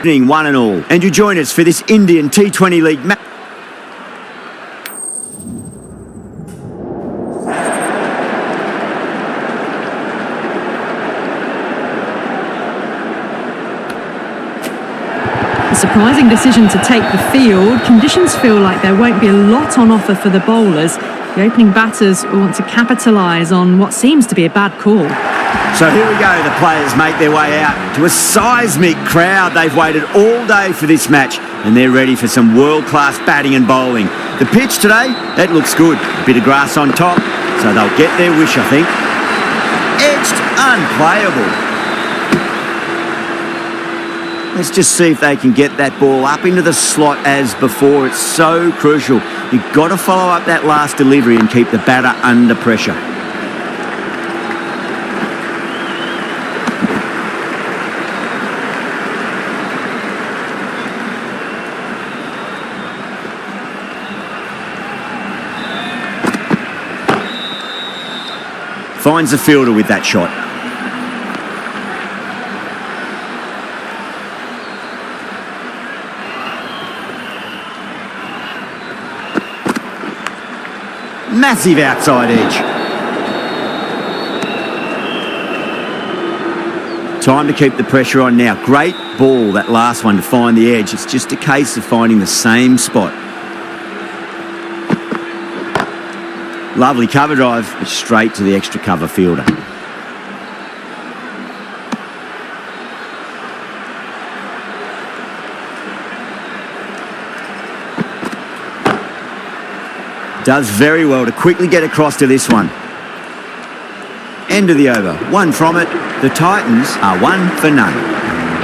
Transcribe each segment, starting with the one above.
One and all. And you join us for this Indian T20 League match. A surprising decision to take the field. Conditions feel like there won't be a lot on offer for the bowlers. The opening batters want to capitalise on what seems to be a bad call. So here we go, the players make their way out to a seismic crowd. They've waited all day for this match and they're ready for some world-class batting and bowling. The pitch today, that looks good. A bit of grass on top, so they'll get their wish, I think. Edged, unplayable. Let's just see if they can get that ball up into the slot as before. It's so crucial. You've got to follow up that last delivery and keep the batter under pressure. Finds the fielder with that shot. Massive outside edge. Time to keep the pressure on now. Great ball, that last one, to find the edge. It's just a case of finding the same spot. Lovely cover drive, straight to the extra cover fielder. Does very well to quickly get across to this one. End of the over. One from it. The Titans are 1 for none.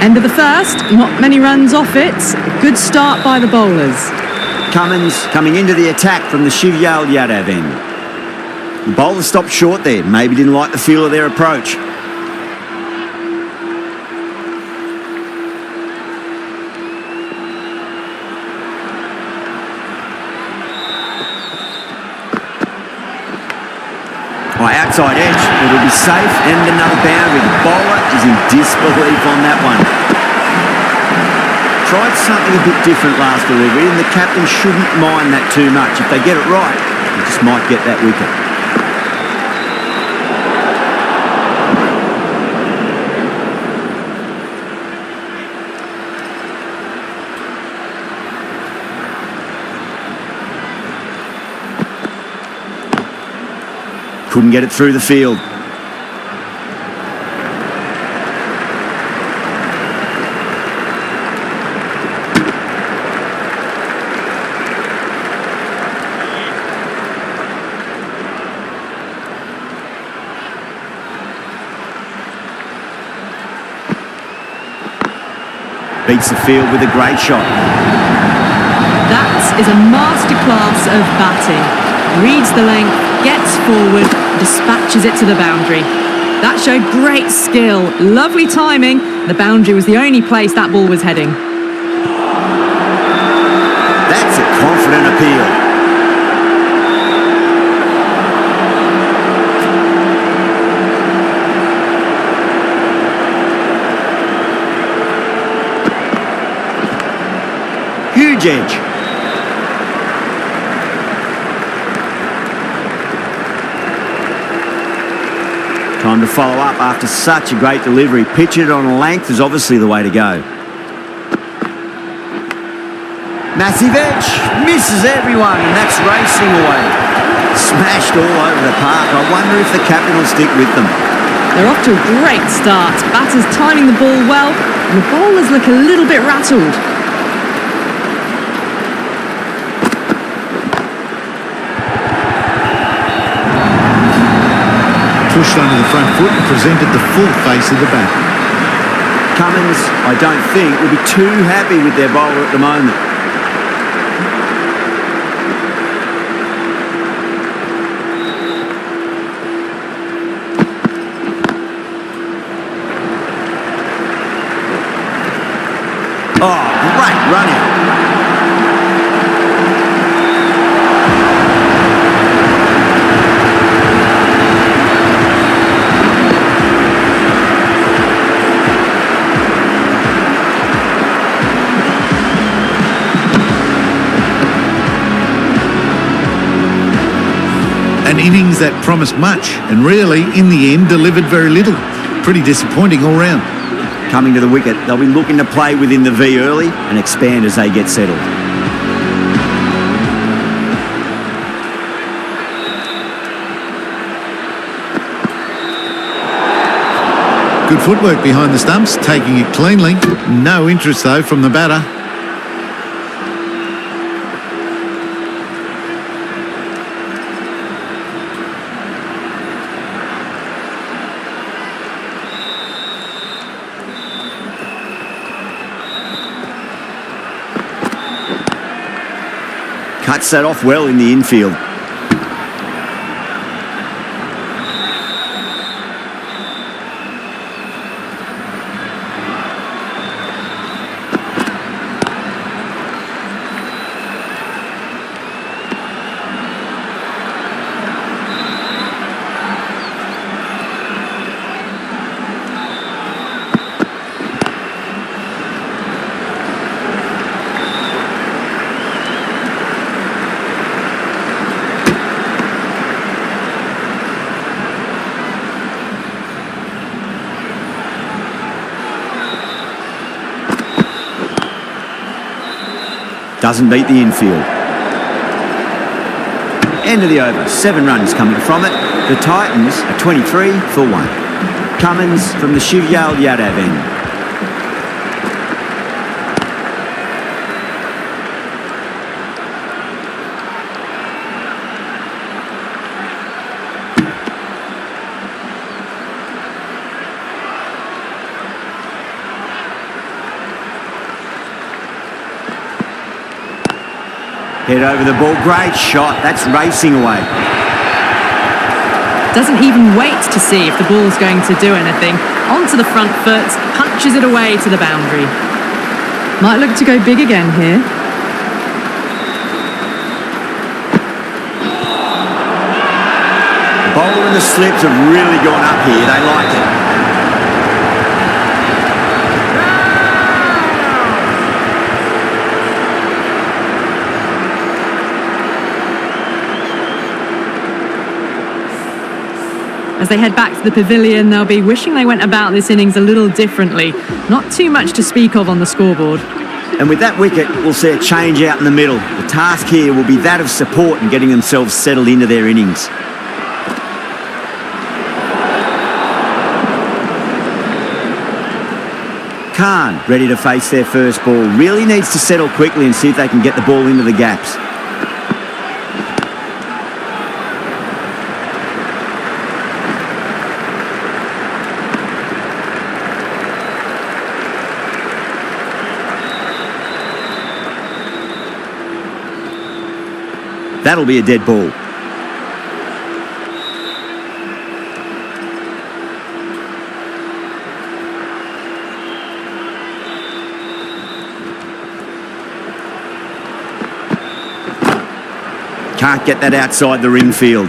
End of the first. Not many runs off it. Good start by the bowlers. Cummins coming into the attack from the Shivyal Yadav end. The bowler stopped short there. Maybe didn't like the feel of their approach. Outside edge, it'll be safe, and another boundary. The bowler is in disbelief on that one. Tried something a bit different last delivery, and the captain shouldn't mind that too much. If they get it right, they just might get that wicket. Couldn't get it through the field. Beats the field with a great shot. That is a masterclass of batting. Reads the length, gets forward, dispatches it to the boundary. That showed great skill, lovely timing. The boundary was the only place that ball was heading. That's a confident appeal. Huge edge. Time to follow up after such a great delivery. Pitch it on a length is obviously the way to go. Massive edge, misses everyone, and that's racing away. Smashed all over the park. I wonder if the captain will stick with them. They're off to a great start. Batters timing the ball well, and the bowlers look a little bit rattled. Pushed under the front foot and presented the full face of the bat. Cummins, I don't think, will be too happy with their bowler at the moment. Oh, great run out. innings that promised much and really, in the end, delivered very little. Pretty disappointing all round. Coming to the wicket, they'll be looking to play within the V early and expand as they get settled. Good footwork behind the stumps, taking it cleanly. No interest, though, from the batter. Cuts that off well in the infield. Doesn't beat the infield. End of the over. 7 runs coming from it. The Titans are 23 for 1. Cummins from the Shivyal Yadav end. Head over the ball, great shot, that's racing away. Doesn't even wait to see if the ball's going to do anything. Onto the front foot, punches it away to the boundary. Might look to go big again here. The bowler and the slips have really gone up here, they like it. As they head back to the pavilion, they'll be wishing they went about this innings a little differently. Not too much to speak of on the scoreboard. And with that wicket, we'll see a change out in the middle. The task here will be that of support and getting themselves settled into their innings. Khan, ready to face their first ball, really needs to settle quickly and see if they can get the ball into the gaps. That'll be a dead ball. Can't get that outside the ring field.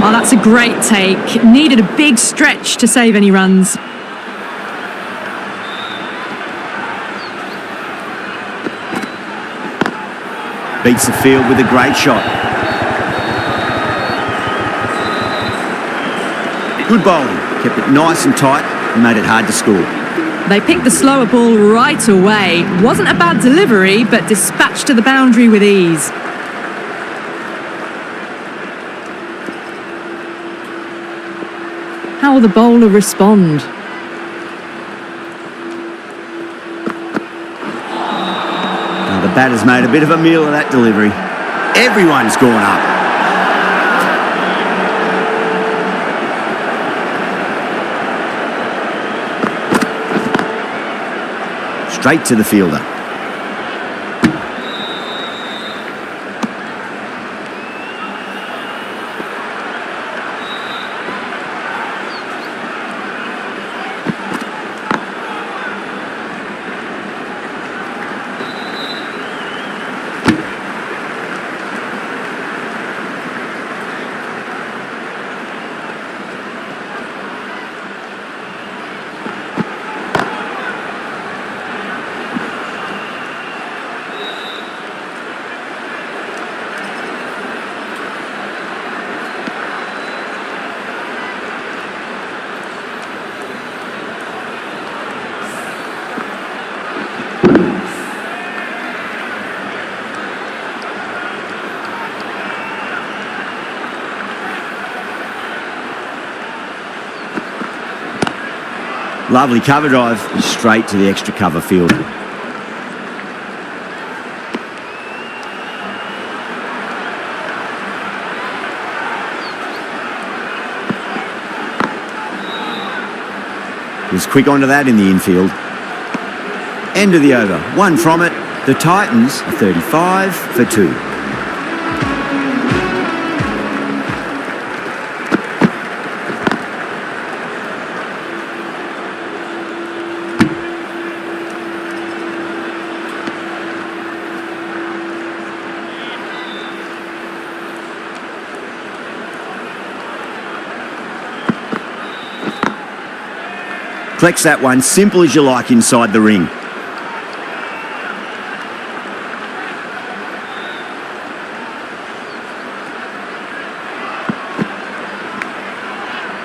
Oh, that's a great take. Needed a big stretch to save any runs. Beats the field with a great shot. Good bowling. Kept it nice and tight and made it hard to score. They picked the slower ball right away. Wasn't a bad delivery, but dispatched to the boundary with ease. How will the bowler respond? Now the batter's made a bit of a meal of that delivery. Everyone's gone up. Straight to the fielder. Lovely cover drive, straight to the extra cover field. Was quick onto that in the infield. End of the over, 1 from it. The Titans are 35 for 2. Flex that one, simple as you like inside the ring.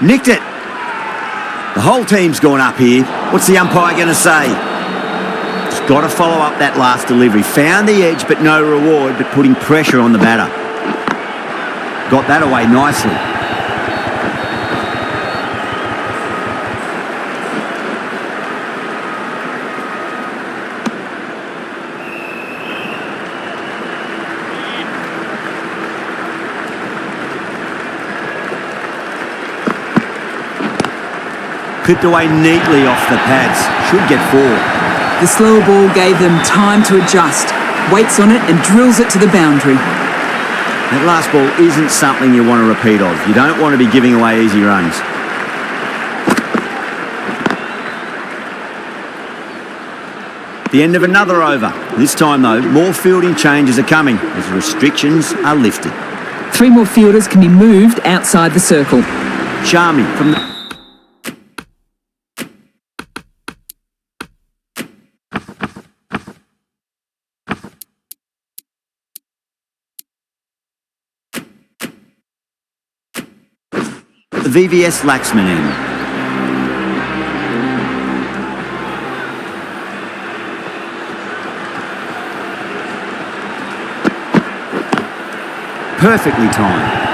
Nicked it. The whole team's gone up here. What's the umpire going to say? He's got to follow up that last delivery. Found the edge, but no reward, but putting pressure on the batter. Got that away nicely. Clipped away neatly off the pads. Should get 4. The slower ball gave them time to adjust. Waits on it and drills it to the boundary. That last ball isn't something you want to repeat of. You don't want to be giving away easy runs. The end of another over. This time, though, more fielding changes are coming as restrictions are lifted. 3 more fielders can be moved outside the circle. Sharma from the... The VVS Laxman end. Perfectly timed.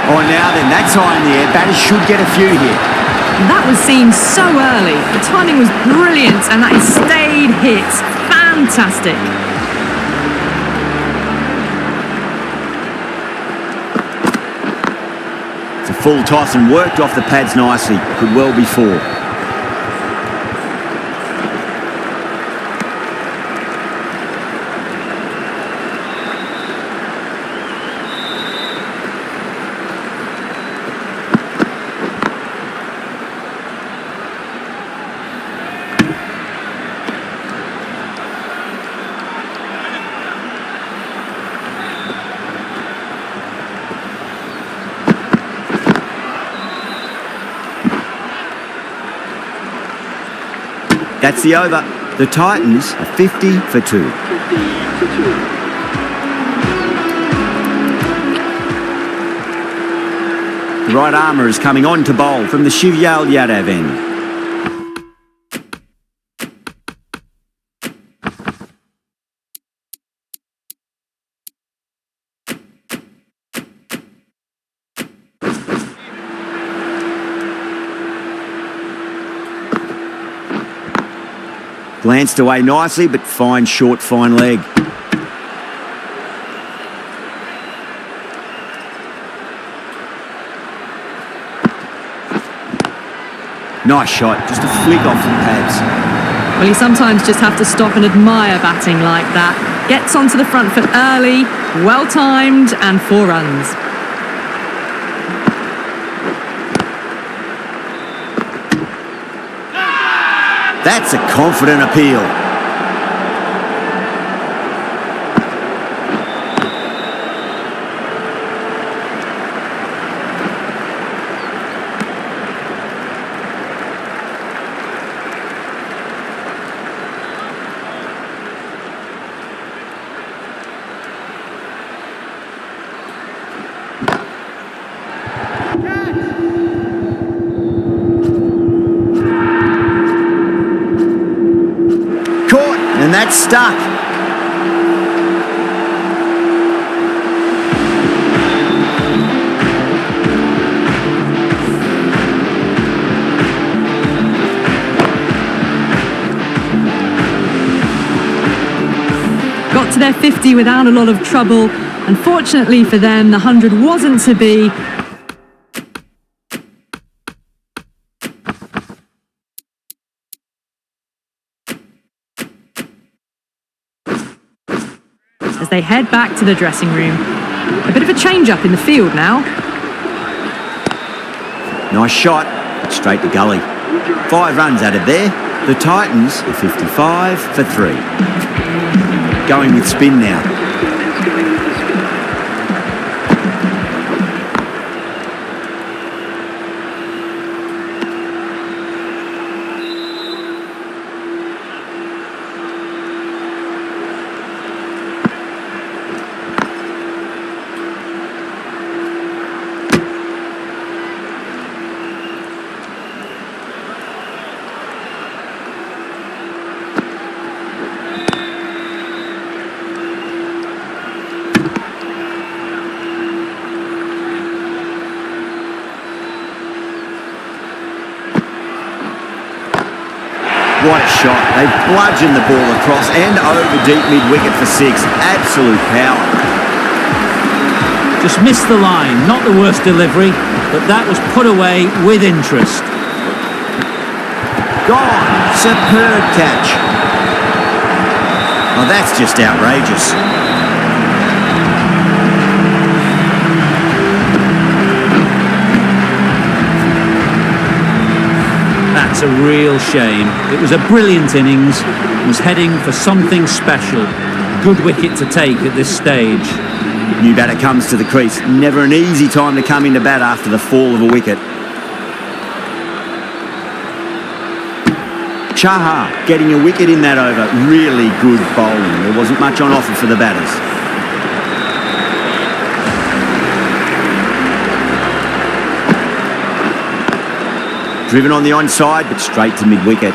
Oh, now then, that's high in the air. Batters should get a few here. That was seen so early. The timing was brilliant and that is stayed hits. Fantastic. It's a full toss and worked off the pads nicely. Could well be 4. That's the over. The Titans are 50 for 2. The right armour is coming on to bowl from the shrhvsgt end. Glanced away nicely, but fine short, fine leg. Nice shot, just a flick off the pads. Well, you sometimes just have to stop and admire batting like that. Gets onto the front foot early, well timed, and 4 runs. That's a confident appeal. It's stuck. Got to their 50 without a lot of trouble. Unfortunately for them, the 100 wasn't to be. As they head back to the dressing room. A bit of a change-up in the field now. Nice shot, straight to gully. 5 runs added there. The Titans are 55 for 3. Going with spin now. What a shot. They've bludgeoned the ball across and over deep mid-wicket for 6. Absolute power. Just missed the line. Not the worst delivery, but that was put away with interest. Gone. Superb catch. Oh, that's just outrageous. That's a real shame. It was a brilliant innings, was heading for something special. Good wicket to take at this stage. New batter comes to the crease. Never an easy time to come into bat after the fall of a wicket. Chahar getting a wicket in that over. Really good bowling. There wasn't much on offer for the batters. Driven on the onside, but straight to mid-wicket.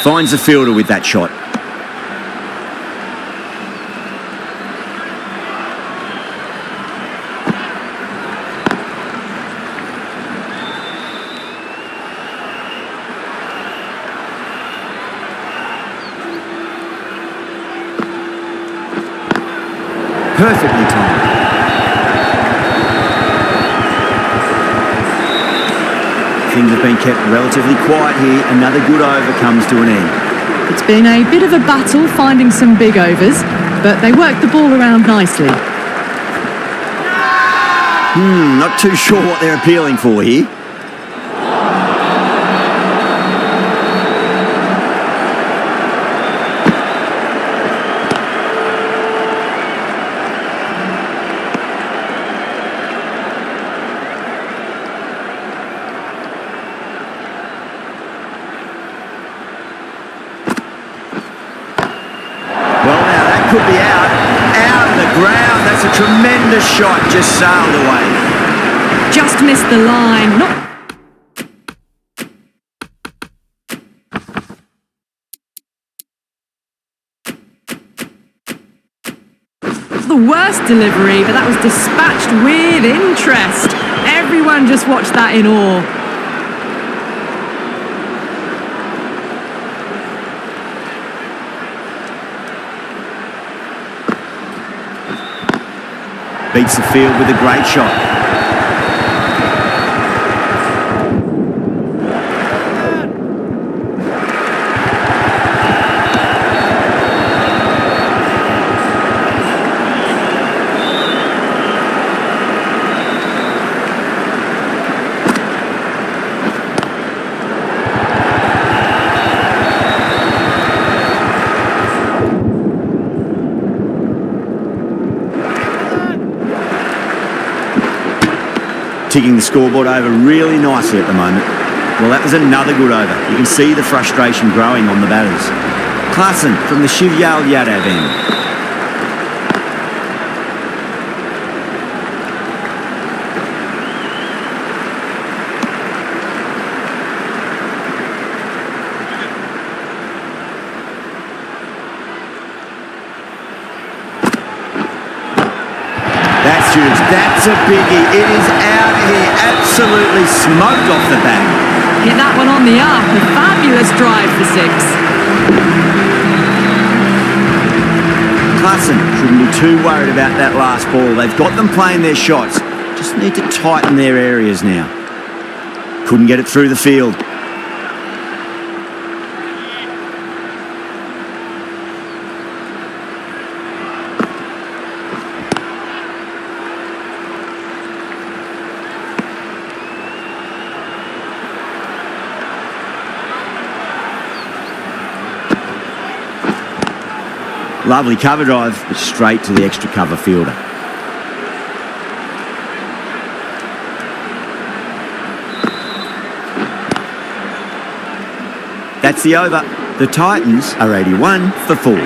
Finds the fielder with that shot. Perfectly timed. Things have been kept relatively quiet here. Another good over comes to an end. It's been a bit of a battle finding some big overs, but they worked the ball around nicely. Not too sure what they're appealing for here. Could be out of the ground. That's a tremendous shot, just sailed away. Just missed the line. Not the worst delivery, but that was dispatched with interest. Everyone just watched that in awe. Beats the field with a great shot. ticking the scoreboard over really nicely at the moment. Well, that was another good over. You can see the frustration growing on the batters. Klassen from the shrhvsgt end. That's huge. That's a biggie. It is out of here. Absolutely smoked off the bat. Hit that one on the up. A fabulous drive for 6. Klassen shouldn't be too worried about that last ball. They've got them playing their shots. Just need to tighten their areas now. Couldn't get it through the field. Lovely cover drive, but straight to the extra cover fielder. That's the over. The Titans are 81 for 4.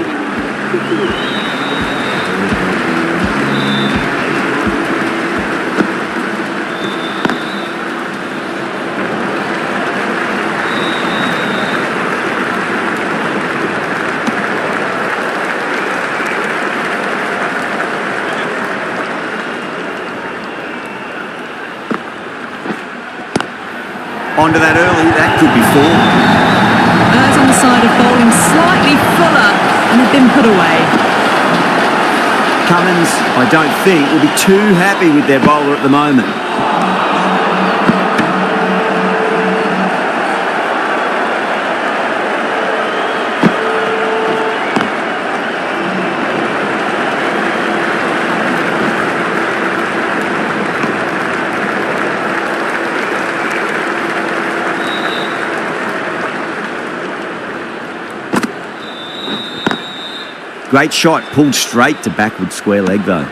Onto that early, that could be 4. Birds on the side of bowling slightly fuller and have been put away. Cummins, I don't think, will be too happy with their bowler at the moment. Great shot, pulled straight to backward square leg though.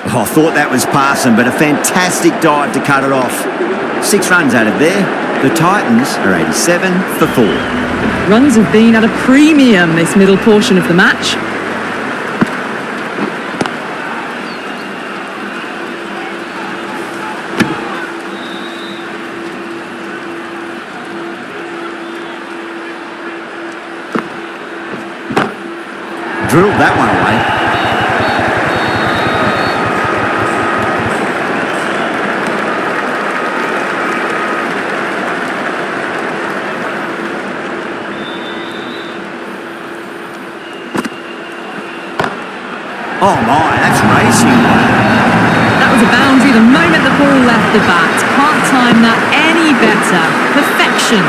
Oh, I thought that was passing, but a fantastic dive to cut it off. 6 runs out of there. The Titans are 87 for 4. Runs have been at a premium this middle portion of the match. Drilled that one away. Oh my, that's racing. That was a boundary the moment the ball left the bat. Can't time that any better. Perfection.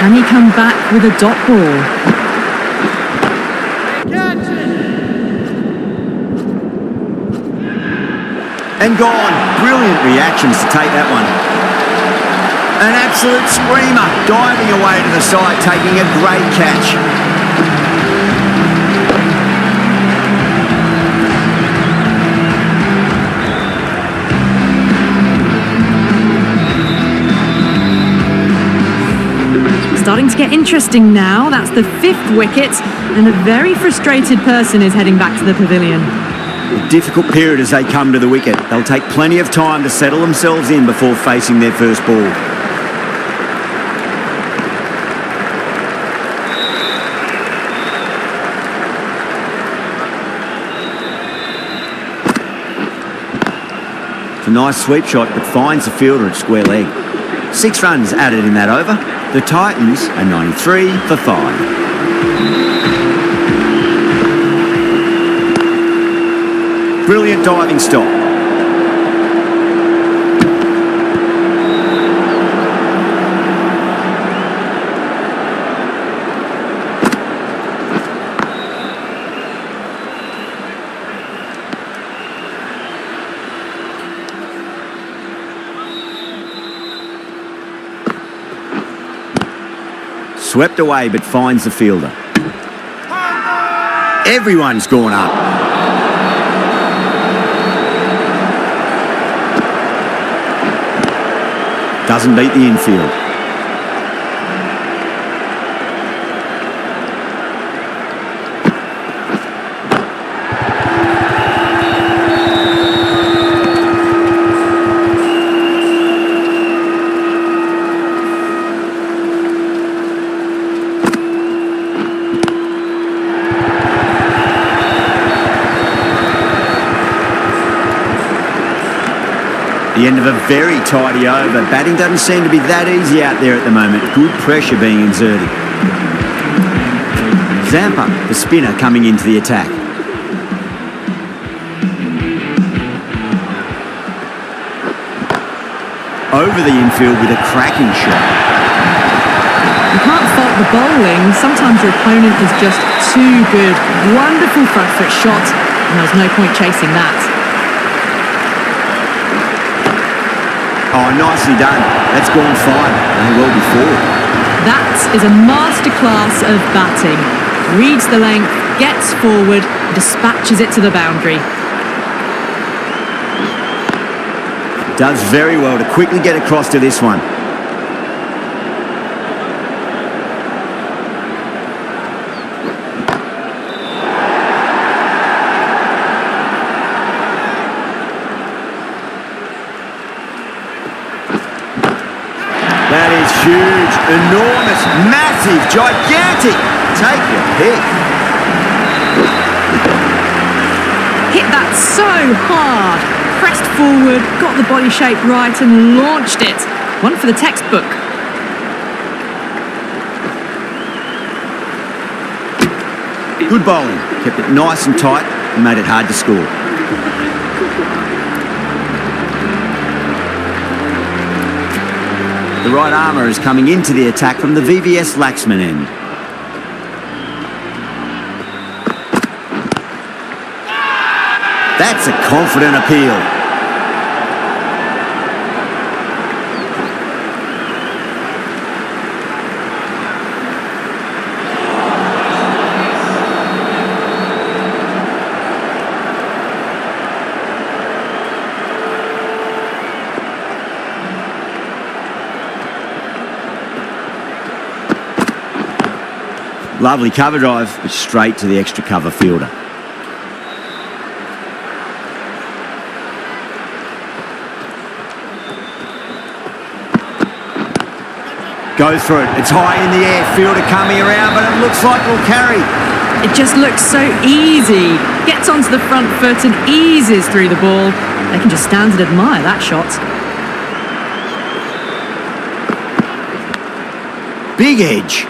Can he come back with a dot ball? And gone. Brilliant reactions to take that one. An absolute screamer, diving away to the side, taking a great catch. Starting to get interesting now. That's the 5th wicket, and a very frustrated person is heading back to the pavilion. A difficult period as they come to the wicket. They'll take plenty of time to settle themselves in before facing their first ball. It's a nice sweep shot, but finds the fielder at square leg. 6 runs added in that over. The Titans are 93 for 5. Brilliant diving stop. Swept away, but finds the fielder. Everyone's gone up. Doesn't beat the infield. The end of a very tidy over. Batting doesn't seem to be that easy out there at the moment. Good pressure being exerted. Zampa, the spinner, coming into the attack. Over the infield with a cracking shot. You can't fault the bowling. Sometimes your opponent is just too good. Wonderful front foot shot, and there's no point chasing that. Oh, nicely done. That's gone fine. May well be forward. That is a masterclass of batting. Reads the length, gets forward, dispatches it to the boundary. Does very well to quickly get across to this one. That is huge, enormous, massive, gigantic. Take your pick. Hit that so hard. Pressed forward, got the body shape right and launched it. One for the textbook. Good bowling. Kept it nice and tight and made it hard to score. The right armour is coming into the attack from the VVS Laxman end. That's a confident appeal. Lovely cover drive, but straight to the extra cover fielder. Goes for it. It's high in the air. Fielder coming around, but it looks like it'll carry. It just looks so easy. Gets onto the front foot and eases through the ball. They can just stand and admire that shot. Big edge.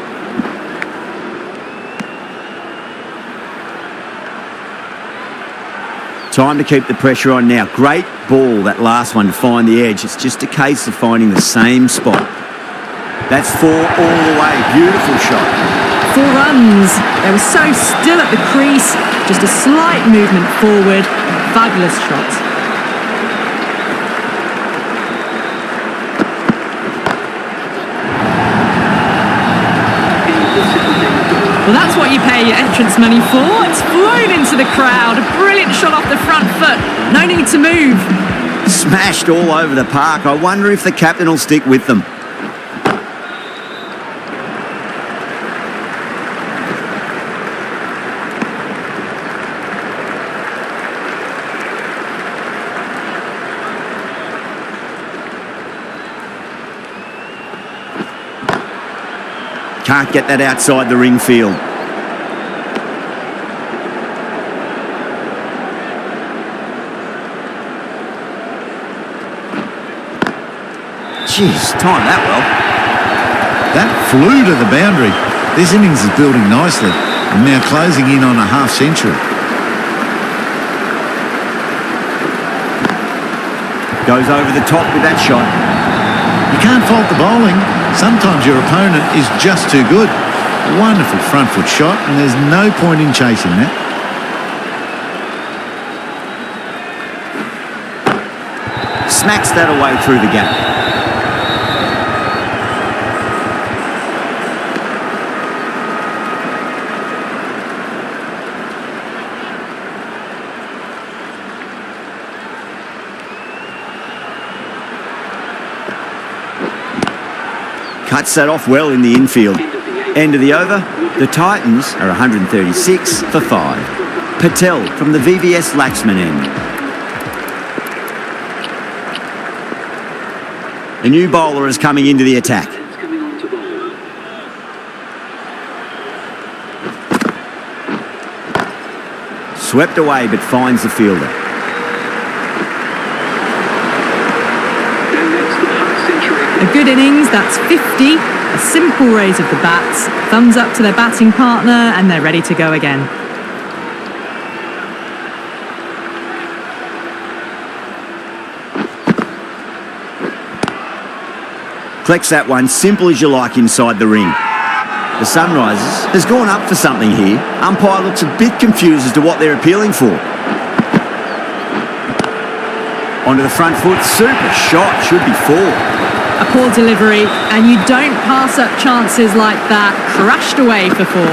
Time to keep the pressure on now. Great ball, that last one, to find the edge. It's just a case of finding the same spot. That's 4 all the way. Beautiful shot. 4 runs. They were so still at the crease. Just a slight movement forward. Fabulous shot. Well, that's what you pay your entrance money for. It's flown into the crowd. A brilliant shot off the front foot. No need to move. Smashed all over the park. I wonder if the captain will stick with them. Can't get that outside the ring field. Jeez, timed that well. That flew to the boundary. This innings is building nicely and now closing in on a half century. Goes over the top with that shot. You can't fault the bowling. Sometimes your opponent is just too good. Wonderful front foot shot, and there's no point in chasing that. Smacks that away through the gap. Cuts that off well in the infield. End of the over, the Titans are 136 for 5. Patel from the VVS Laxman end. A new bowler is coming into the attack. Swept away but finds the fielder. A good innings, that's 50. A simple raise of the bats. Thumbs up to their batting partner and they're ready to go again. Collects that one, simple as you like inside the ring. The Sunrisers has gone up for something here. Umpire looks a bit confused as to what they're appealing for. Onto the front foot, super shot, should be 4. A poor delivery, and you don't pass up chances like that. Crashed away for 4.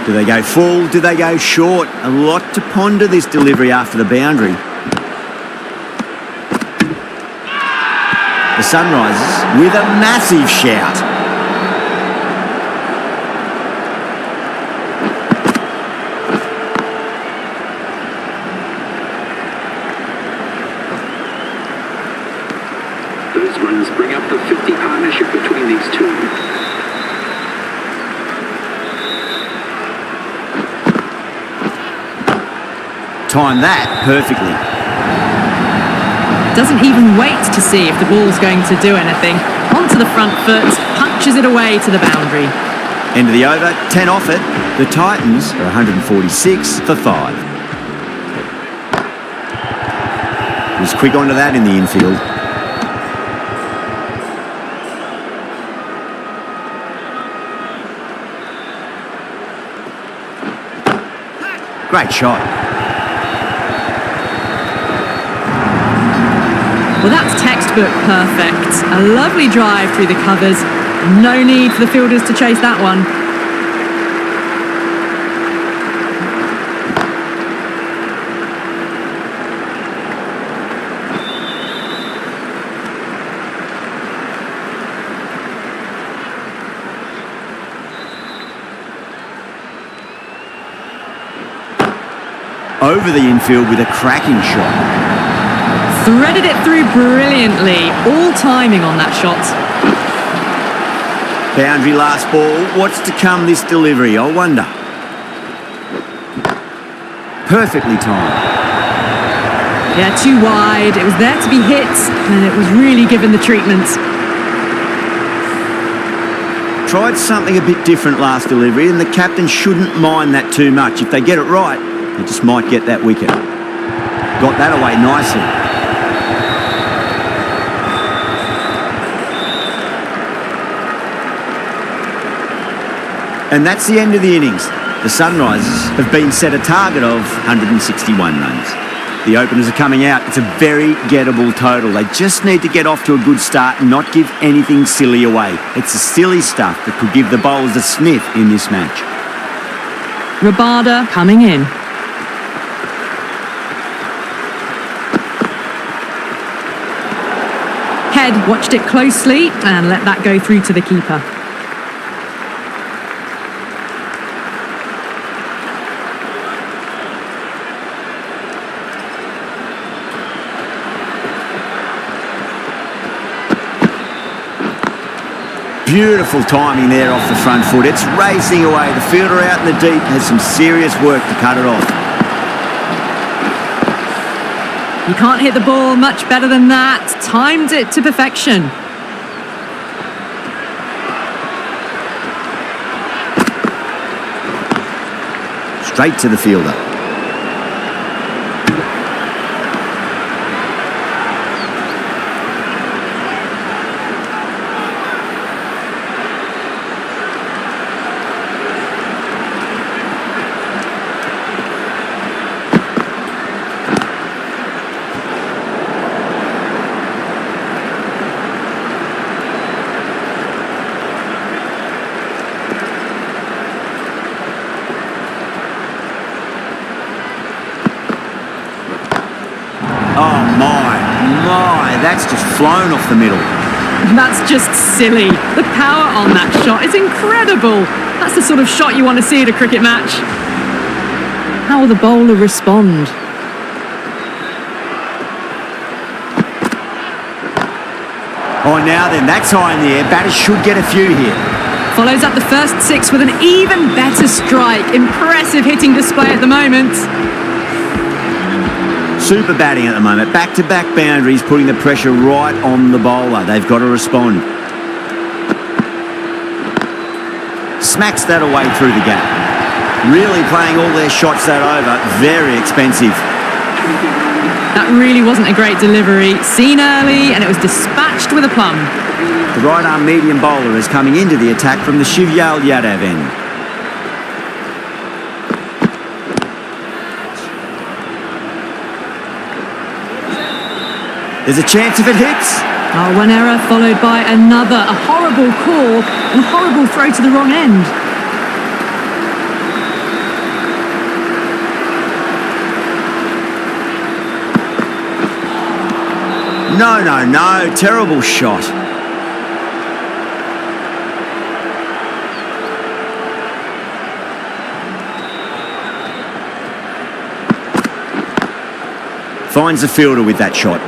Do they go full? Do they go short? A lot to ponder this delivery after the boundary. The Sunrisers with a massive shout. Those runs bring up the 50 partnership between these two. Time that perfectly. Doesn't even wait to see if the ball's going to do anything. Onto the front foot, punches it away to the boundary. End of the over, 10 off it. The Titans are 146 for 5. He was quick onto that in the infield. Great shot. Well, that's textbook perfect. A lovely drive through the covers. No need for the fielders to chase that one. Over the infield with a cracking shot. Threaded it through brilliantly. All timing on that shot. Boundary last ball. What's to come this delivery, I wonder. Perfectly timed. Yeah, too wide. It was there to be hit, and it was really given the treatment. Tried something a bit different last delivery, and the captain shouldn't mind that too much. If they get it right, they just might get that wicket. Got that away nicely. And that's the end of the innings. The Sunrisers have been set a target of 161 runs. The openers are coming out. It's a very gettable total. They just need to get off to a good start and not give anything silly away. It's the silly stuff that could give the bowlers a sniff in this match. Rabada coming in. Head watched it closely and let that go through to the keeper. Beautiful timing there off the front foot. It's racing away. The fielder out in the deep has some serious work to cut it off. You can't hit the ball much better than that. Timed it to perfection. Straight to the fielder. Oh my, My, that's just flown off the middle. That's just silly. The power on that shot is incredible. That's the sort of shot you want to see at a cricket match. How will the bowler respond? Oh, now then, that's high in the air. Batters should get a few here. Follows up the first 6 with an even better strike. Impressive hitting display at the moment. Super batting at the moment. Back-to-back boundaries, putting the pressure right on the bowler. They've got to respond. Smacks that away through the gap. Really playing all their shots that over. Very expensive. That really wasn't a great delivery. Seen early, and it was dispatched with a plum. The right-arm medium bowler is coming into the attack from the shrhvsgt end. There's a chance if it hits. Oh, one error followed by another. A horrible call and a horrible throw to the wrong end. No. Terrible shot. Finds the fielder with that shot.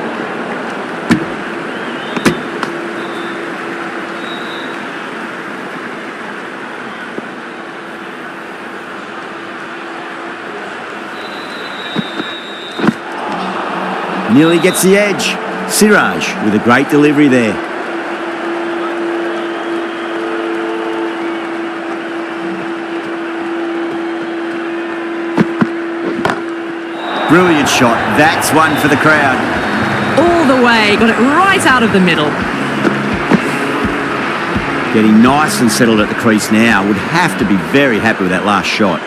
Nearly gets the edge. Siraj with a great delivery there. Brilliant shot. That's one for the crowd. All the way, got it right out of the middle. Getting nice and settled at the crease now. Would have to be very happy with that last shot.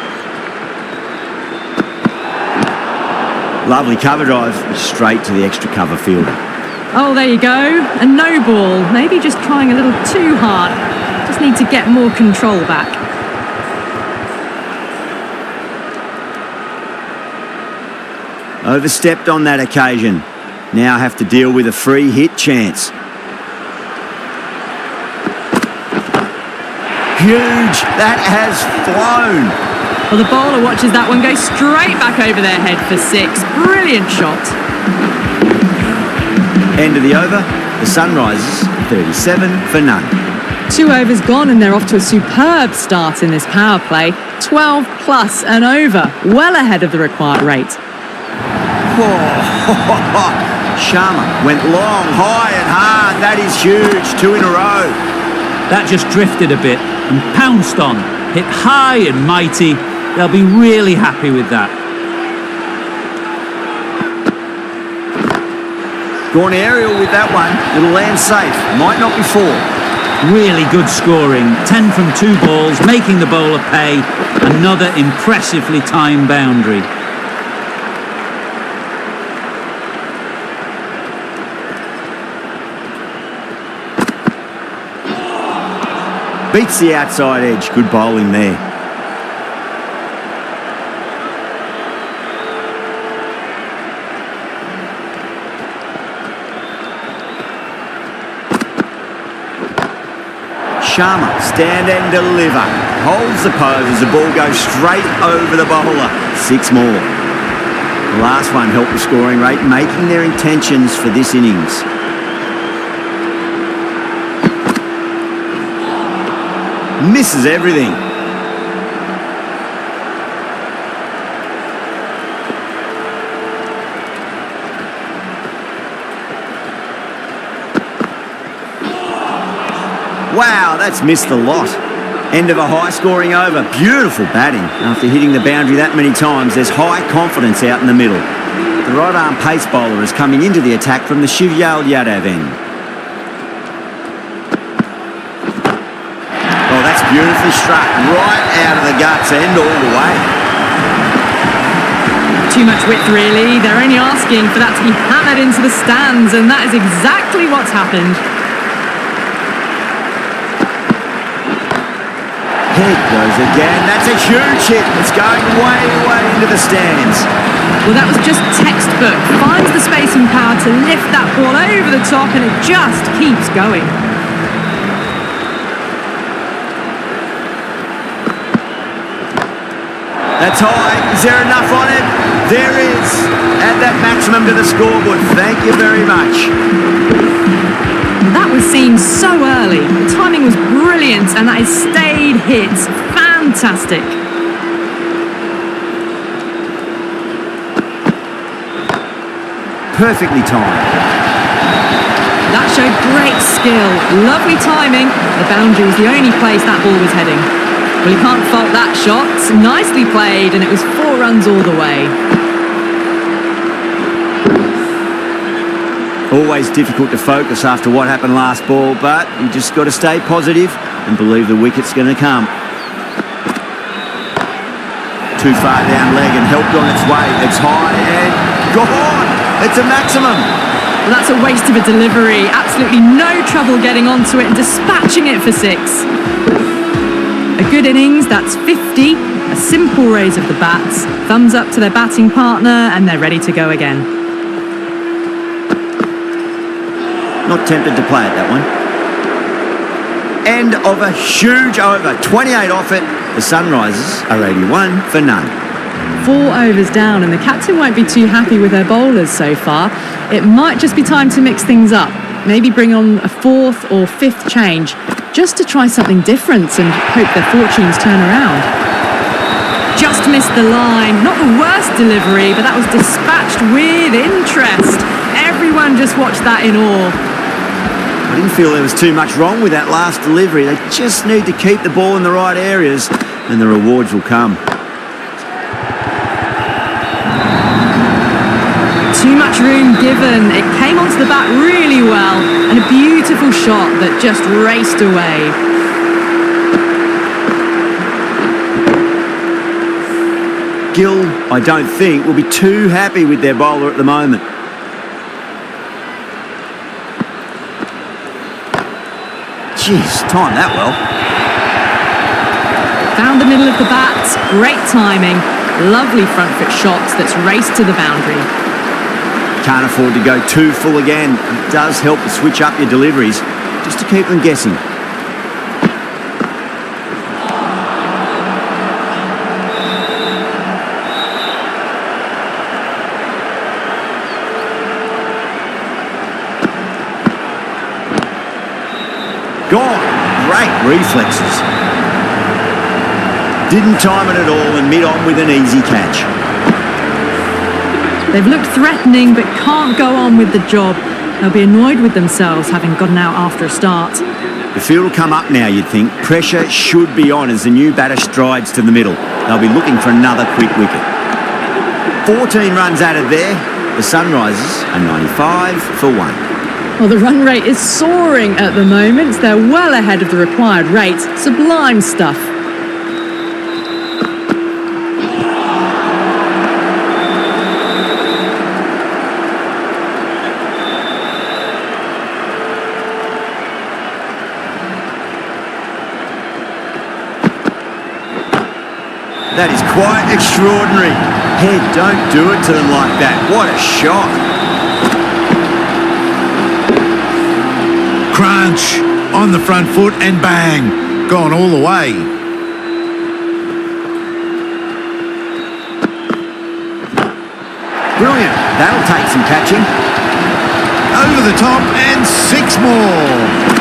Lovely cover drive, straight to the extra cover fielder. Oh, there you go. A no ball. Maybe just trying a little too hard. Just need to get more control back. Overstepped on that occasion. Now have to deal with a free hit chance. Huge. That has flown. Well, the bowler watches that one go straight back over their head for 6. Brilliant shot. End of the over. The Sunrisers 37 for none. 2 overs gone and they're off to a superb start in this power play. 12 plus and over. Well ahead of the required rate. Sharma went long, high and hard. That is huge. 2 in a row. That just drifted a bit and pounced on. Hit high and mighty. They'll be really happy with that. Gone aerial with that one. It'll land safe. Might not be 4. Really good scoring. 10 from 2 balls, making the bowler pay. Another impressively timed boundary. Beats the outside edge. Good bowling there. Sharma, stand and deliver. Holds the pose as the ball goes straight over the bowler. 6 more. The last one helped the scoring rate, making their intentions for this innings. Misses everything. Wow, that's missed the lot. End of a high-scoring over. Beautiful batting. After hitting the boundary that many times, there's high confidence out in the middle. The right-arm pace bowler is coming into the attack from the shrhvsgt end. Oh, that's beautifully struck. Right out of the guts, end all the way. Too much width, really. They're only asking for that to be hammered into the stands, and that is exactly what's happened. Head goes again. That's a huge hit. It's going way, way into the stands. Well, that was just textbook. Finds the space and power to lift that ball over the top, and it just keeps going. That's high. Is there enough on it? There is. Add that maximum to the scoreboard. Thank you very much. That was seen so early. The timing was brilliant, and that is stayed hits. Fantastic. Perfectly timed. That showed great skill. Lovely timing. The boundary was the only place that ball was heading. Well, you can't fault that shot. Nicely played, and it was 4 runs all the way. Always difficult to focus after what happened last ball, but you just got to stay positive and believe the wicket's going to come. Too far down leg and helped on its way. It's high and gone. It's a maximum. Well, that's a waste of a delivery. Absolutely no trouble getting onto it and dispatching it for 6. A good innings, that's 50. A simple raise of the bats. Thumbs up to their batting partner, and they're ready to go again. Not tempted to play it, that one. End of a huge over. 28 off it. The Sunrisers are 81 for none. 4 overs down, and the captain won't be too happy with her bowlers so far. It might just be time to mix things up. Maybe bring on a 4th or 5th change, just to try something different and hope their fortunes turn around. Just missed the line. Not the worst delivery, but that was dispatched with interest. Everyone just watched that in awe. I didn't feel there was too much wrong with that last delivery. They just need to keep the ball in the right areas and the rewards will come. Too much room given. It came onto the bat really well, and a beautiful shot that just raced away. Gill, I don't think, will be too happy with their bowler at the moment. Jeez, timed that well. Found the middle of the bat. Great timing. Lovely front foot shots that's raced to the boundary. Can't afford to go too full again. It does help to switch up your deliveries, just to keep them guessing. Gone. Great reflexes. Didn't time it at all and mid-on with an easy catch. They've looked threatening but can't go on with the job. They'll be annoyed with themselves having gotten out after a start. The field will come up now, you'd think. Pressure should be on as the new batter strides to the middle. They'll be looking for another quick wicket. 14 runs added there. The Sunrisers are 95 for 1. Well, the run rate is soaring at the moment. They're well ahead of the required rate. Sublime stuff. That is quite extraordinary. Head, don't do it to them like that. What a shot. Crunch on the front foot and bang, gone all the way. Brilliant. That'll take some catching. Over the top and 6 more.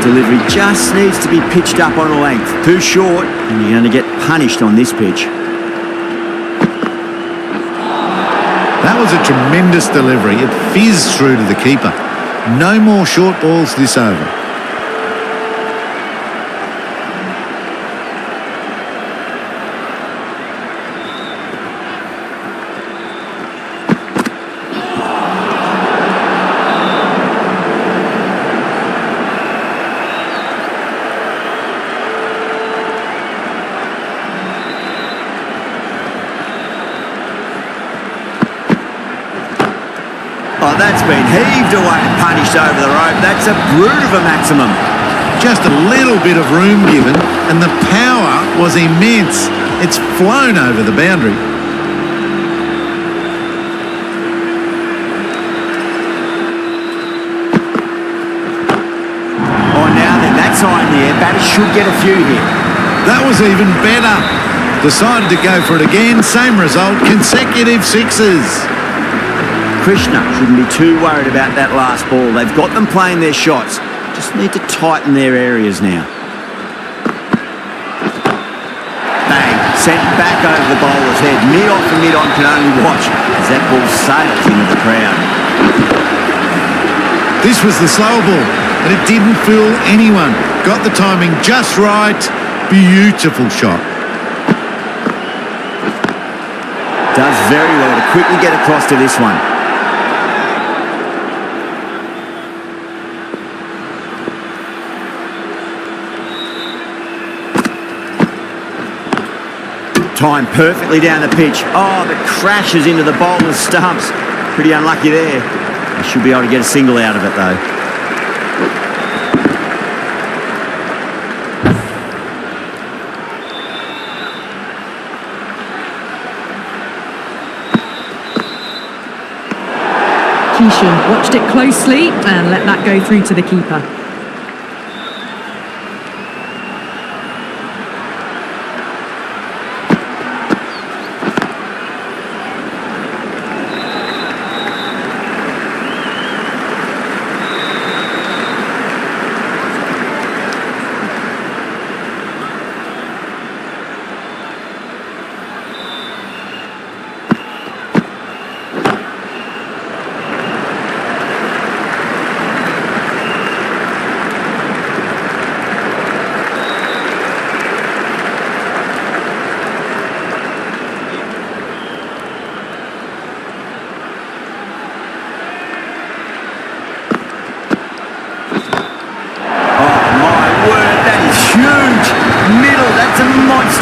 Delivery just needs to be pitched up on a length. Too short, and you're going to get punished on this pitch. That was a tremendous delivery. It fizzed through to the keeper. No more short balls this over. Oh, that's been heaved away and punished over the rope. That's a brute of a maximum. Just a little bit of room given, and the power was immense. It's flown over the boundary. Oh, now then, that's high in the air. Batters should get a few here. That was even better. Decided to go for it again. Same result, consecutive sixes. Krishna shouldn't be too worried about that last ball. They've got them playing their shots. Just need to tighten their areas now. Bang, sent back over the bowler's head. Mid-off and mid-on can only watch as that ball sails into the crowd. This was the slower ball, and it didn't fool anyone. Got the timing just right. Beautiful shot. Does very well to quickly get across to this one. Timed perfectly down the pitch. Oh, but crashes into the bowler's stumps. Pretty unlucky there. They should be able to get a single out of it though. Keishan watched it closely and let that go through to the keeper.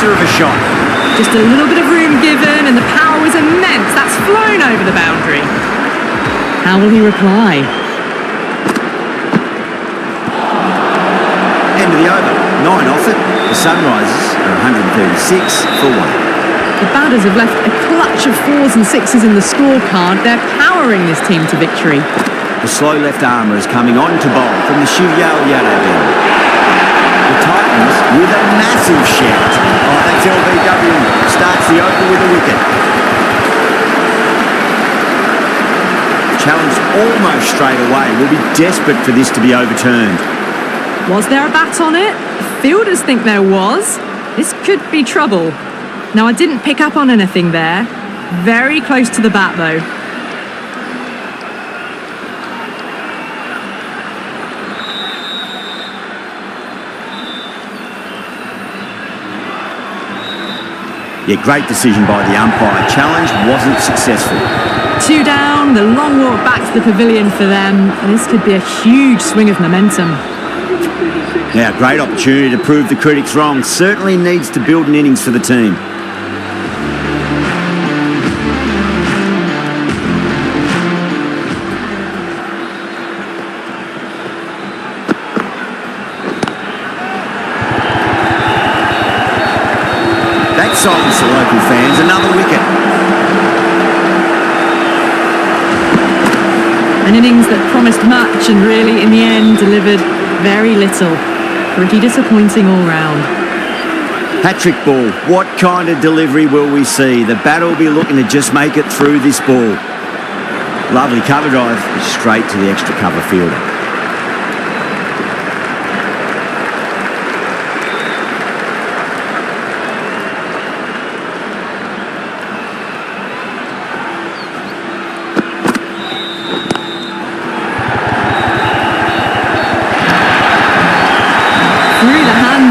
Of a shot. Just a little bit of room given and the power was immense. That's flown over the boundary. How will he reply? End of the over. 9 off it. The Sunrisers are 136 for 1. The batters have left a clutch of 4s and 6s in the scorecard. They're powering this team to victory. The slow left armour is coming on to bowl from the shrhvsgt bench. The Titans with a massive shout. Oh, that's LBW. Starts the over with a wicket. Challenge almost straight away. We'll be desperate for this to be overturned. Was there a bat on it? Fielders think there was. This could be trouble. Now, I didn't pick up on anything there. Very close to the bat, though. Yeah, great decision by the umpire. Challenge wasn't successful. 2 down, the long walk back to the pavilion for them. This could be a huge swing of momentum. Now, great opportunity to prove the critics wrong. Certainly needs to build an innings for the team. That silenced the local fans. Another wicket. An innings that promised much and really, in the end, delivered very little. Pretty disappointing all round. Hat-trick ball. What kind of delivery will we see? The batter will be looking to just make it through this ball. Lovely cover drive, straight to the extra cover fielder.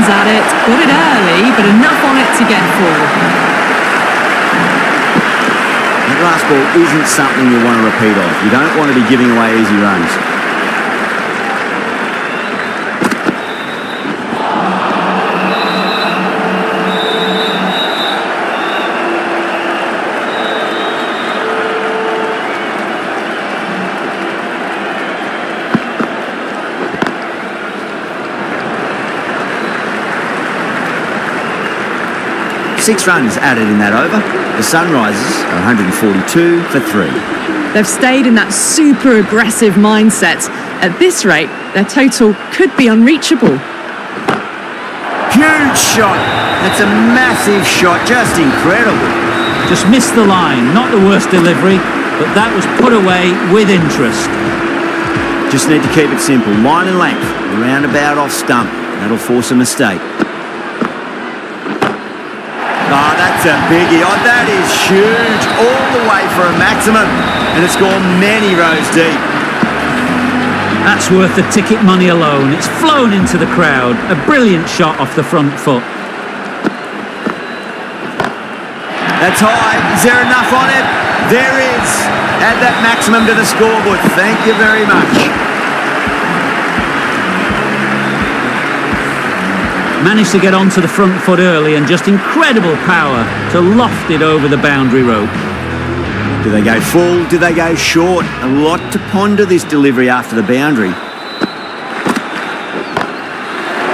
At it, got it early, but enough on it to get forward. That last ball isn't something you want to repeat of. You don't want to be giving away easy runs. 6 runs added in that over. The Sunrisers are 142 for 3. They've stayed in that super aggressive mindset. At this rate, their total could be unreachable. Huge shot. That's a massive shot, just incredible. Just missed the line, not the worst delivery, but that was put away with interest. Just need to keep it simple. Line and length, roundabout off stump. That'll force a mistake. Oh, that's a biggie. Oh, that is huge. All the way for a maximum. And it's gone many rows deep. That's worth the ticket money alone. It's flown into the crowd. A brilliant shot off the front foot. That's high. Is there enough on it? There is. Add that maximum to the scoreboard. Thank you very much. Managed to get onto the front foot early and just incredible power to loft it over the boundary rope. Do they go full? Do they go short? A lot to ponder this delivery after the boundary.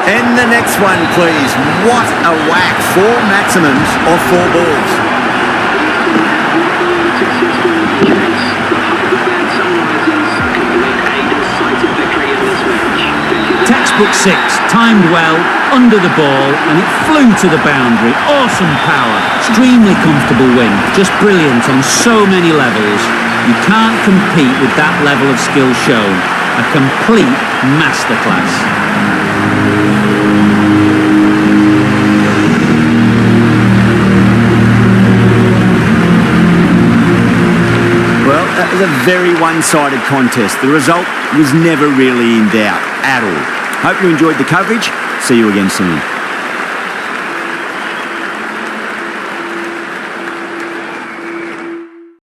And the next one, please. What a whack. 4 maximums off 4 balls. Textbook 6, timed well, under the ball, and it flew to the boundary. Awesome power, extremely comfortable win, just brilliant on so many levels. You can't compete with that level of skill shown. A complete masterclass. Well, that was a very one-sided contest. The result was never really in doubt at all. Hope you enjoyed the coverage. See you again soon.